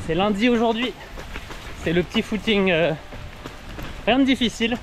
C'est lundi aujourd'hui. C'est le petit footing, rien de difficile.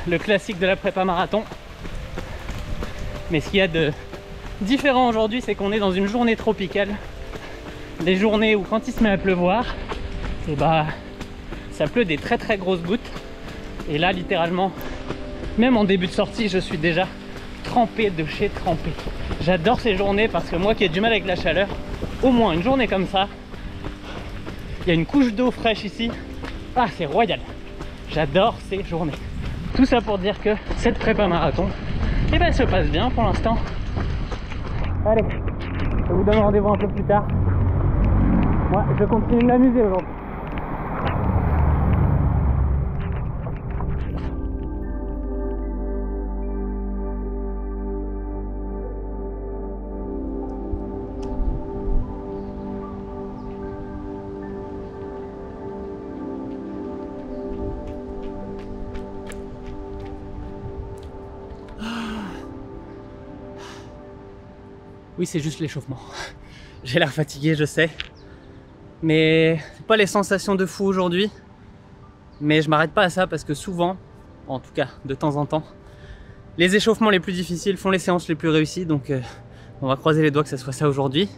Le classique de la prépa marathon. Mais ce qu'il y a de différent aujourd'hui, c'est qu'on est dans une journée tropicale. Des journées où quand il se met à pleuvoir, et bah ça pleut des très très grosses gouttes. Et là littéralement, même en début de sortie, je suis déjà trempé de chez trempé. J'adore ces journées parce que moi qui ai du mal avec la chaleur, au moins une journée comme ça, il y a une couche d'eau fraîche ici. Ah, c'est royal. J'adore ces journées. Tout ça pour dire que cette prépa marathon, eh ben, elle se passe bien pour l'instant. Allez, je vous donne rendez-vous un peu plus tard. Moi, je continue de m'amuser aujourd'hui. Oui, c'est juste l'échauffement. J'ai l'air fatigué, je sais. Mais c'est pas les sensations de fou aujourd'hui. Mais je m'arrête pas à ça parce que souvent, en tout cas de temps en temps, les échauffements les plus difficiles font les séances les plus réussies. Donc on va croiser les doigts que ça soit ça aujourd'hui.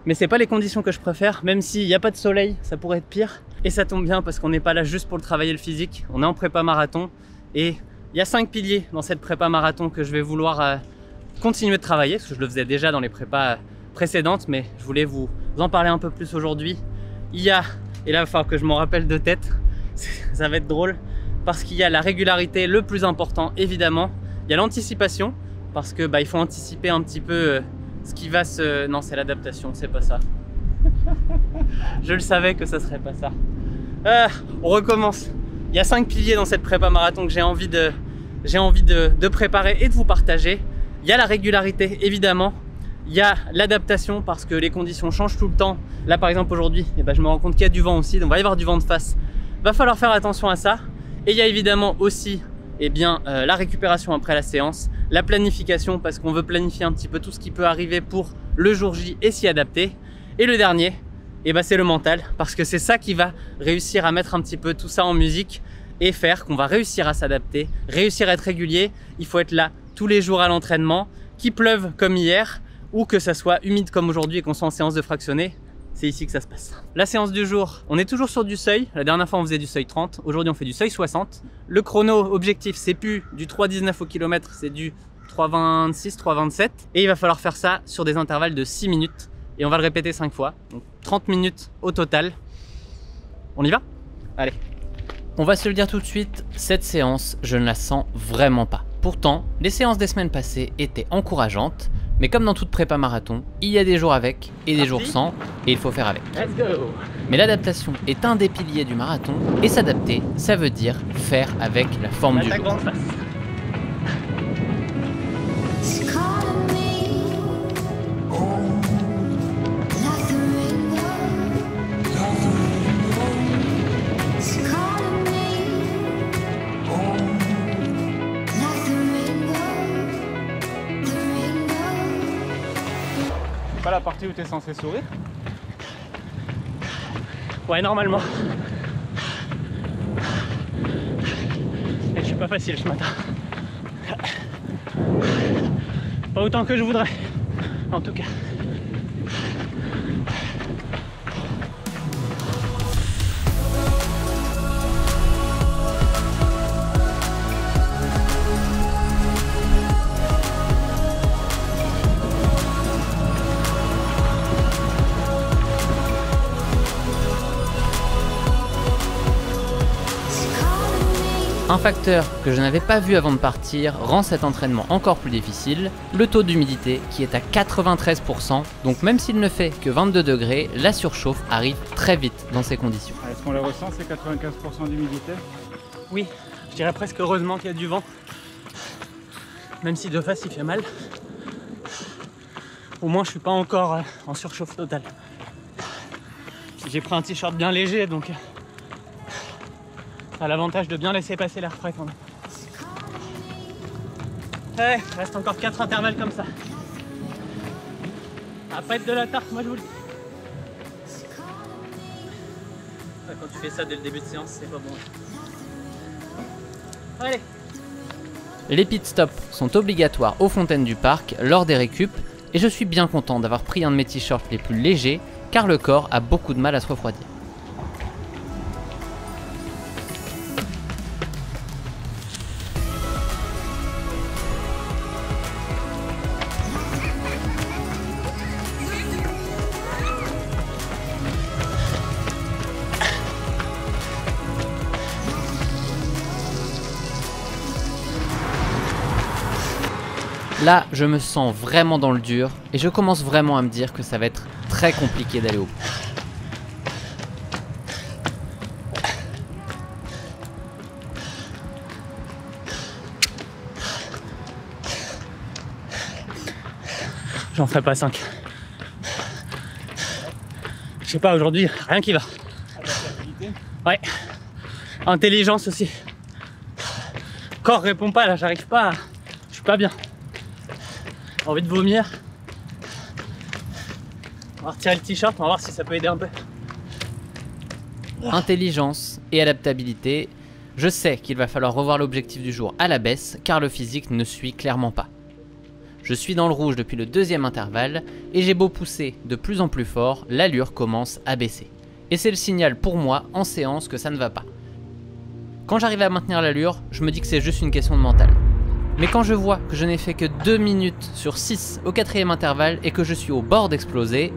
Mais c'est pas les conditions que je préfère. Même s'il n'y a pas de soleil, ça pourrait être pire. Et ça tombe bien parce qu'on n'est pas là juste pour le travailler le physique. On est en prépa marathon. Et il y a 5 piliers dans cette prépa marathon que je vais vouloir continuer de travailler, parce que je le faisais déjà dans les prépas précédentes, mais je voulais vous en parler un peu plus aujourd'hui. Il y a, et là il va falloir que je m'en rappelle de tête, ça va être drôle, parce qu'il y a la régularité, le plus important évidemment. Il y a l'anticipation, parce que il faut anticiper un petit peu ce qui va se... Non, c'est l'adaptation, c'est pas ça. Je le savais que ça serait pas ça. On recommence. Il y a 5 piliers dans cette prépa marathon que j'ai envie de préparer et de vous partager. Il y a la régularité, évidemment. Il y a l'adaptation parce que les conditions changent tout le temps. Là, par exemple, aujourd'hui, je me rends compte qu'il y a du vent aussi. Donc, il va y avoir du vent de face. Il va falloir faire attention à ça. Et il y a évidemment aussi la récupération après la séance. La planification parce qu'on veut planifier un petit peu tout ce qui peut arriver pour le jour J et s'y adapter. Et le dernier, c'est le mental. Parce que c'est ça qui va réussir à mettre un petit peu tout ça en musique et faire qu'on va réussir à s'adapter, réussir à être régulier. Il faut être là tous les jours à l'entraînement, qu'il pleuve comme hier ou que ça soit humide comme aujourd'hui et qu'on soit en séance de fractionné, c'est ici que ça se passe. La séance du jour, on est toujours sur du seuil. La dernière fois on faisait du seuil 30, aujourd'hui on fait du seuil 60. Le chrono objectif c'est plus du 3,19 au kilomètre, c'est du 3,26, 3,27 et il va falloir faire ça sur des intervalles de 6 minutes et on va le répéter 5 fois, donc 30 minutes au total. On y va? Allez. On va se le dire tout de suite, cette séance, je ne la sens vraiment pas. Pourtant, les séances des semaines passées étaient encourageantes, mais comme dans toute prépa marathon, il y a des jours avec et des jours sans, et il faut faire avec. Let's go. Mais l'adaptation est un des piliers du marathon, et s'adapter, ça veut dire faire avec la forme du jour. Pas la partie où tu es censé sourire? Ouais, normalement. Et je suis pas facile ce matin. Pas autant que je voudrais, en tout cas. Un facteur que je n'avais pas vu avant de partir rend cet entraînement encore plus difficile, le taux d'humidité qui est à 93%, donc même s'il ne fait que 22 degrés, la surchauffe arrive très vite dans ces conditions. Est-ce qu'on le ressent, ces 95% d'humidité? Oui, je dirais presque heureusement qu'il y a du vent, même si de face il fait mal. Au moins je suis pas encore en surchauffe totale. J'ai pris un t-shirt bien léger, donc ça a l'avantage de bien laisser passer l'air frais quand même. Ouais, il reste encore 4 intervalles comme ça. Ça va pas être de la tarte, moi je vous le dis. quand tu fais ça dès le début de séance, c'est pas bon. Allez. Les pit stops sont obligatoires aux fontaines du parc lors des récup et je suis bien content d'avoir pris un de mes t-shirts les plus légers car le corps a beaucoup de mal à se refroidir. Là, je me sens vraiment dans le dur et je commence vraiment à me dire que ça va être très compliqué d'aller au bout. J'en ferai pas 5. Je sais pas, aujourd'hui, rien qui va. Ouais. Intelligence aussi. Corps répond pas, là, j'arrive pas. Je suis pas bien. Envie de vomir. On va retirer le t-shirt, on va voir si ça peut aider un peu. Intelligence et adaptabilité, je sais qu'il va falloir revoir l'objectif du jour à la baisse car le physique ne suit clairement pas. Je suis dans le rouge depuis le deuxième intervalle et j'ai beau pousser de plus en plus fort, l'allure commence à baisser. Et c'est le signal pour moi en séance que ça ne va pas. Quand j'arrive à maintenir l'allure, je me dis que c'est juste une question de mental. Mais quand je vois que je n'ai fait que 2 minutes sur 6 au 4e intervalle et que je suis au bord d'exploser,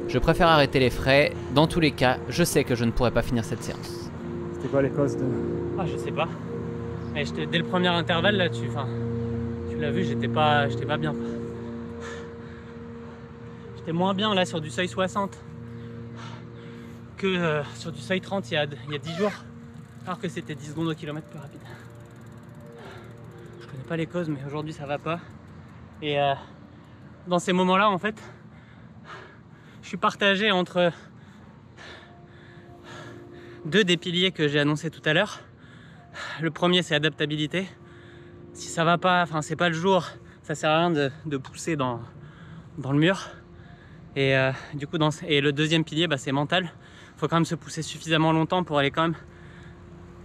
je préfère arrêter les frais. Dans tous les cas, je sais que je ne pourrai pas finir cette séance. C'était quoi les causes de... Ah, je sais pas. Mais dès le premier intervalle, là, tu l'as vu, j'étais pas bien. J'étais moins bien là sur du seuil 60 que sur du seuil 30 il y a 10 jours, alors que c'était 10 secondes au kilomètre plus rapide. Je connais pas les causes, mais aujourd'hui ça va pas. Et dans ces moments-là, en fait, je suis partagé entre deux des piliers que j'ai annoncés tout à l'heure. Le premier, c'est adaptabilité. Si ça va pas, enfin c'est pas le jour, ça sert à rien de pousser dans le mur. Et du coup, et le deuxième pilier, c'est mental. Il faut quand même se pousser suffisamment longtemps pour aller quand même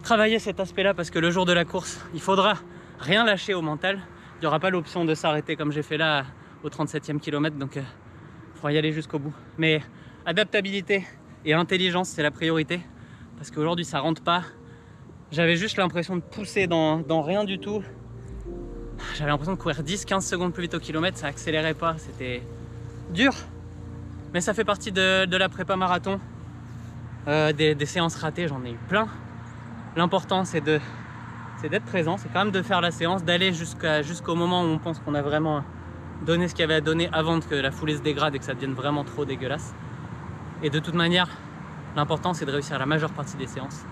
travailler cet aspect-là, parce que le jour de la course, il faudra rien lâcher au mental. Il n'y aura pas l'option de s'arrêter comme j'ai fait là au 37e kilomètre, donc il faudra y aller jusqu'au bout. Mais adaptabilité et intelligence, c'est la priorité, parce qu'aujourd'hui ça rentre pas. J'avais juste l'impression de pousser dans rien du tout. J'avais l'impression de courir 10-15 secondes plus vite au kilomètre, ça accélérait pas, c'était dur. Mais ça fait partie de la prépa marathon. Des séances ratées, j'en ai eu plein. L'important c'est d'être présent, c'est quand même de faire la séance, d'aller jusqu'au moment où on pense qu'on a vraiment donné ce qu'il y avait à donner avant que la foulée se dégrade et que ça devienne vraiment trop dégueulasse. Et de toute manière, l'important c'est de réussir la majeure partie des séances.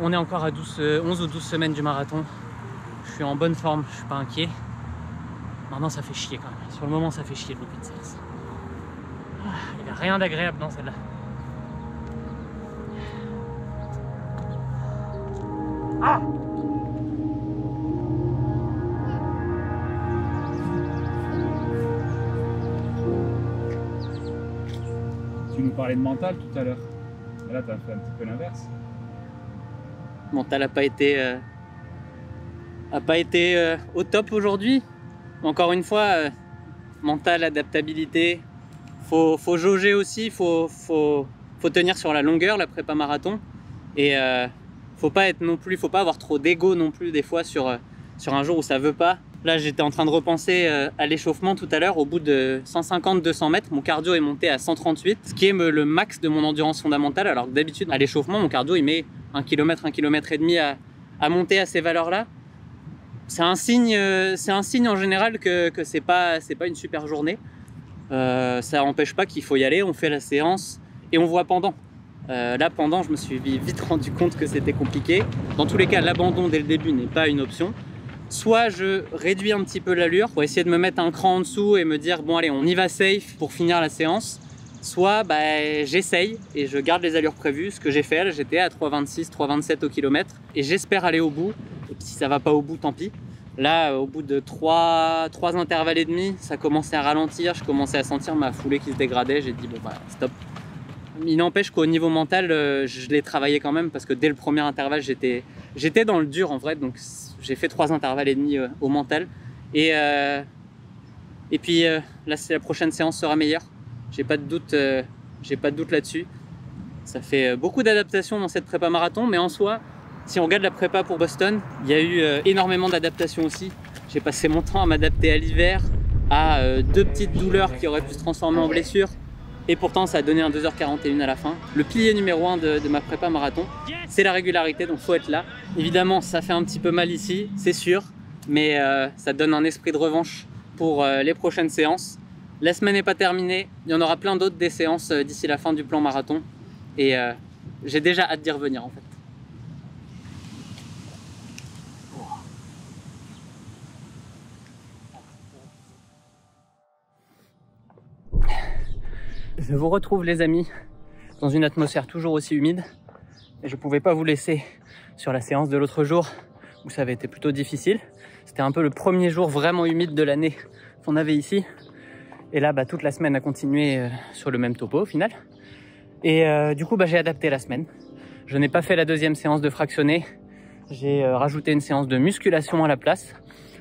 On est encore à 11 ou 12 semaines du marathon. Je suis en bonne forme, je suis pas inquiet. Maintenant ça fait chier quand même. Sur le moment ça fait chier de louper une séance. Il n'y a rien d'agréable dans celle-là. Ah! Tu nous parlais de mental tout à l'heure. Là, tu as fait un petit peu l'inverse. Mental n'a pas été au top aujourd'hui. Encore une fois, mental, adaptabilité. Faut jauger aussi, faut tenir sur la longueur, la prépa marathon. Et faut pas avoir trop d'ego non plus des fois sur un jour où ça veut pas. Là j'étais en train de repenser à l'échauffement tout à l'heure. Au bout de 150-200 mètres, mon cardio est monté à 138, ce qui est le max de mon endurance fondamentale, alors que d'habitude à l'échauffement mon cardio il met 1 km, 1 km et demi à monter à ces valeurs là. C'est un signe en général que c'est pas une super journée. Ça n'empêche pas qu'il faut y aller, on fait la séance et on voit pendant. Là pendant, je me suis vite rendu compte que c'était compliqué. Dans tous les cas, l'abandon dès le début n'est pas une option. Soit je réduis un petit peu l'allure pour essayer de me mettre un cran en dessous et me dire bon allez on y va safe pour finir la séance. Soit j'essaye et je garde les allures prévues, ce que j'ai fait. J'étais à 3,26, 3,27 au kilomètre et j'espère aller au bout. Et puis si ça va pas au bout, tant pis. Là, au bout de 3 intervalles et demi, ça commençait à ralentir. Je commençais à sentir ma foulée qui se dégradait. J'ai dit bon stop. il n'empêche qu'au niveau mental, je l'ai travaillé quand même parce que dès le premier intervalle, j'étais dans le dur en vrai. Donc j'ai fait 3 intervalles et demi au mental. Et puis là, la prochaine séance sera meilleure. J'ai pas de doute là-dessus. Ça fait beaucoup d'adaptation dans cette prépa marathon, mais en soi, si on regarde la prépa pour Boston, il y a eu énormément d'adaptation aussi. J'ai passé mon temps à m'adapter à l'hiver, à 2 petites douleurs qui auraient pu se transformer en blessures. Et pourtant, ça a donné un 2h41 à la fin. Le pilier numéro 1 de ma prépa marathon, c'est la régularité, donc faut être là. Évidemment, ça fait un petit peu mal ici, c'est sûr, mais ça donne un esprit de revanche pour les prochaines séances. La semaine n'est pas terminée, il y en aura plein d'autres des séances d'ici la fin du plan marathon. Et j'ai déjà hâte d'y revenir en fait. Je vous retrouve les amis dans une atmosphère toujours aussi humide et je pouvais pas vous laisser sur la séance de l'autre jour où ça avait été plutôt difficile. C'était un peu le premier jour vraiment humide de l'année qu'on avait ici et là toute la semaine a continué sur le même topo au final et du coup j'ai adapté la semaine. Je n'ai pas fait la deuxième séance de fractionné, j'ai rajouté une séance de musculation à la place,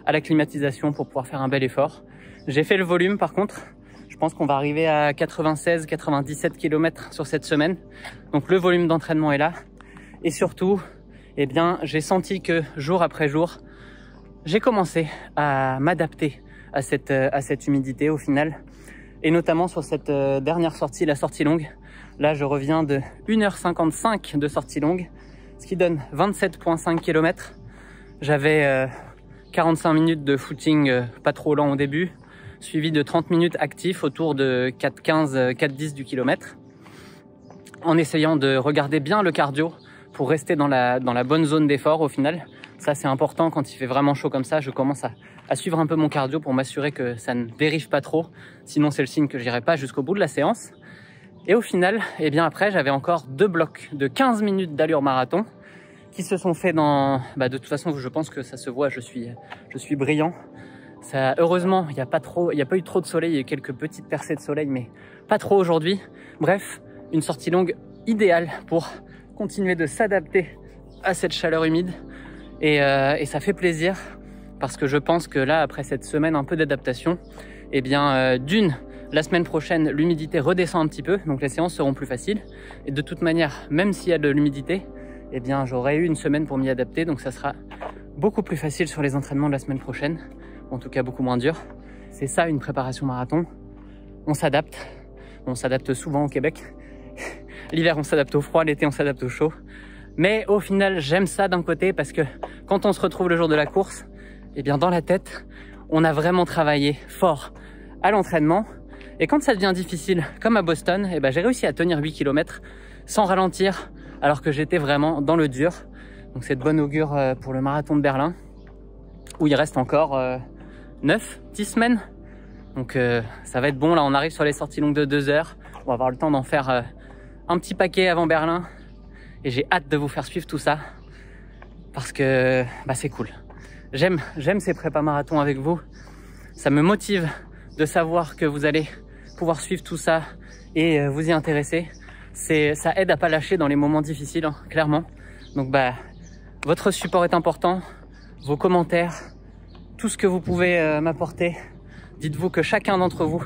à la climatisation pour pouvoir faire un bel effort. J'ai fait le volume par contre. Je pense qu'on va arriver à 96-97 km sur cette semaine. Donc le volume d'entraînement est là. Et surtout, j'ai senti que jour après jour, j'ai commencé à m'adapter à cette humidité au final. Et notamment sur cette dernière sortie, la sortie longue. Là, je reviens de 1h55 de sortie longue, ce qui donne 27,5 km. J'avais 45 minutes de footing pas trop lent au début, suivi de 30 minutes actifs autour de 4,15, 4,10 du kilomètre, en essayant de regarder bien le cardio pour rester dans la bonne zone d'effort au final. Ça c'est important quand il fait vraiment chaud comme ça, je commence à suivre un peu mon cardio pour m'assurer que ça ne dérive pas trop, sinon c'est le signe que j'irai pas jusqu'au bout de la séance. Et au final, après j'avais encore 2 blocs de 15 minutes d'allure marathon qui se sont faits dans... de toute façon je pense que ça se voit, je suis brillant. Ça, heureusement, il n'y a pas eu trop de soleil, il y a eu quelques petites percées de soleil, mais pas trop aujourd'hui. Bref, une sortie longue idéale pour continuer de s'adapter à cette chaleur humide. Et ça fait plaisir parce que je pense que là, après cette semaine un peu d'adaptation, la semaine prochaine, l'humidité redescend un petit peu, donc les séances seront plus faciles. Et de toute manière, même s'il y a de l'humidité, j'aurai eu une semaine pour m'y adapter, donc ça sera beaucoup plus facile sur les entraînements de la semaine prochaine. En tout cas beaucoup moins dur. C'est ça une préparation marathon. On s'adapte souvent au Québec. L'hiver on s'adapte au froid, l'été on s'adapte au chaud. Mais au final j'aime ça d'un côté parce que quand on se retrouve le jour de la course, dans la tête, on a vraiment travaillé fort à l'entraînement. Et quand ça devient difficile, comme à Boston, j'ai réussi à tenir 8 km sans ralentir alors que j'étais vraiment dans le dur. Donc c'est de bonne augure pour le marathon de Berlin où il reste encore 9-10 semaines. Donc ça va être bon, là on arrive sur les sorties longues de 2 heures. On va avoir le temps d'en faire un petit paquet avant Berlin. Et j'ai hâte de vous faire suivre tout ça. Parce que c'est cool. J'aime ces prépas marathons avec vous. Ça me motive de savoir que vous allez pouvoir suivre tout ça et vous y intéresser. Ça aide à pas lâcher dans les moments difficiles, hein, clairement. Donc votre support est important. Vos commentaires, tout ce que vous pouvez m'apporter. Dites-vous que chacun d'entre vous,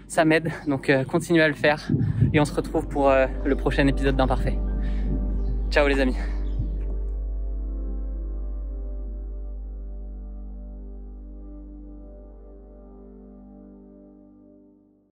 ça m'aide. Donc continuez à le faire. Et on se retrouve pour le prochain épisode d'Imparfait. Ciao les amis.